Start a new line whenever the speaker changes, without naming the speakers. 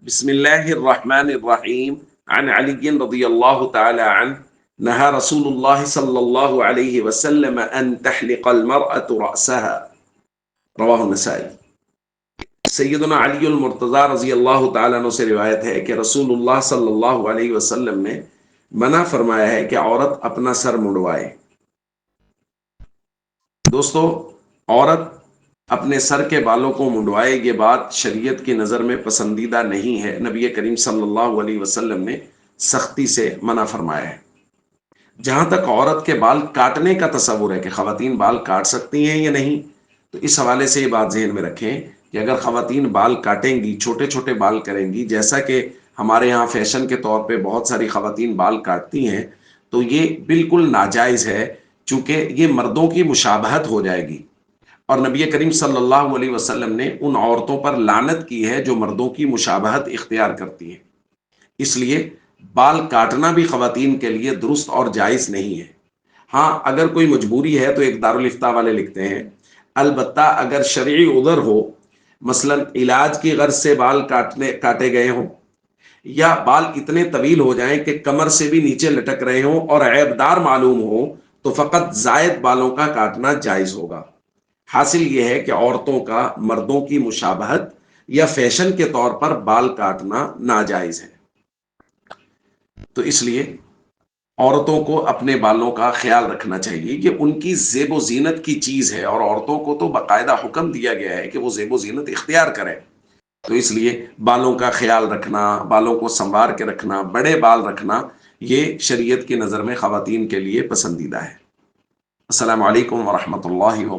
بسم الله الرحمن الرحيم عن علي رضي الله تعالى عنه نهى رسول الله صلى الله عليه وسلم أن تحلق المرأة رأسها رواہ النسائی۔ سیدنا علی المرتضی رضی اللہ تعالیٰ عنہ سے روایت ہے کہ رسول اللہ صلی اللہ علیہ وسلم نے منع فرمایا ہے کہ عورت اپنا سر منڈوائے۔ دوستو، عورت اپنے سر کے بالوں کو منڈوائے، یہ بات شریعت کی نظر میں پسندیدہ نہیں ہے۔ نبی کریم صلی اللہ علیہ وسلم نے سختی سے منع فرمایا ہے۔ جہاں تک عورت کے بال کاٹنے کا تصور ہے کہ خواتین بال کاٹ سکتی ہیں یا نہیں، تو اس حوالے سے یہ بات ذہن میں رکھیں کہ اگر خواتین بال کاٹیں گی، چھوٹے چھوٹے بال کریں گی، جیسا کہ ہمارے ہاں فیشن کے طور پہ بہت ساری خواتین بال کاٹتی ہیں، تو یہ بالکل ناجائز ہے، چونکہ یہ مردوں کی مشابہت ہو جائے گی۔ اور نبی کریم صلی اللہ علیہ وسلم نے ان عورتوں پر لعنت کی ہے جو مردوں کی مشابہت اختیار کرتی ہیں۔ اس لیے بال کاٹنا بھی خواتین کے لیے درست اور جائز نہیں ہے۔ ہاں، اگر کوئی مجبوری ہے تو ایک دارالفتہ والے لکھتے ہیں، البتہ اگر شرعی عذر ہو، مثلا علاج کی غرض سے بال کاٹے گئے ہوں، یا بال اتنے طویل ہو جائیں کہ کمر سے بھی نیچے لٹک رہے ہوں اور عیبدار معلوم ہو، تو فقط زائد بالوں کا کاٹنا جائز ہوگا۔ حاصل یہ ہے کہ عورتوں کا مردوں کی مشابہت یا فیشن کے طور پر بال کاٹنا ناجائز ہے۔ تو اس لیے عورتوں کو اپنے بالوں کا خیال رکھنا چاہیے کہ ان کی زیب و زینت کی چیز ہے، اور عورتوں کو تو باقاعدہ حکم دیا گیا ہے کہ وہ زیب و زینت اختیار کریں۔ تو اس لیے بالوں کا خیال رکھنا، بالوں کو سنوار کے رکھنا، بڑے بال رکھنا، یہ شریعت کی نظر میں خواتین کے لیے پسندیدہ ہے۔ السلام علیکم ورحمۃ اللہ وبرکاتہ۔